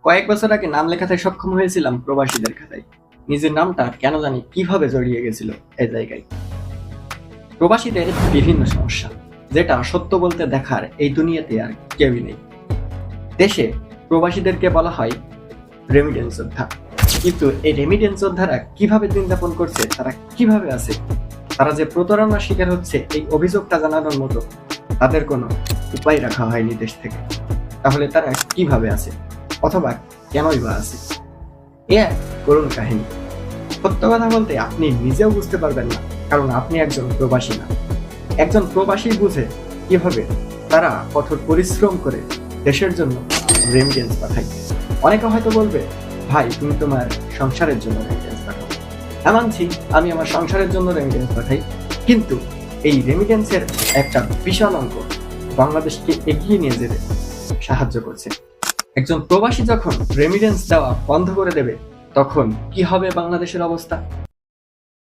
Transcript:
কয়েক বছর আগে নাম লেখাতে সক্ষম হয়েছিলাম প্রবাসীদের খাতায়। নিজের নামটা কেন জানি কিভাবে জড়িয়ে গেছিল এই জায়গায়। প্রবাসীদের বিভিন্ন সমস্যা, যেটা সত্য বলতে দেখার এই দুনিয়াতে আর কেউই নেই। দেশে প্রবাসীদেরকে বলা হয় রেমিটেন্স যোদ্ধা, কিন্তু এই রেমিটেন্স যোদ্ধারা কিভাবে দিন যাপন করছে, তারা কিভাবে আছে, তারা যে প্রতারণার শিকার হচ্ছে, এই অভিযোগটা জানানোর মতো তাদের কোনো উপায় রাখা হয়নি দেশ থেকে। তাহলে তারা কিভাবে আছে, অথবা কেনই বা আছে? এ এক করুণ কাহিনী। সত্য কথা বলতে আপনি নিজেও বুঝতে পারবেন না, কারণ আপনি একজন প্রবাসী না। একজন প্রবাসী বুঝে কিভাবে তারা কঠোর পরিশ্রম করে দেশের জন্য রেমিটেন্স পাঠায়। অনেকে হয়তো বলবে, ভাই তুমি তোমার সংসারের জন্য রেমিটেন্স পাঠাও। হ্যাঁ, মানছি আমি আমার সংসারের জন্য রেমিটেন্স পাঠাই, কিন্তু এই রেমিটেন্সের একটা বিশাল অঙ্ক বাংলাদেশকে এগিয়ে নিয়ে যেতে সাহায্য করছে। একজন প্রবাসী যখন রেমিটেন্স দেওয়া বন্ধ করে দেবে, তখন কি হবে বাংলাদেশের অবস্থা?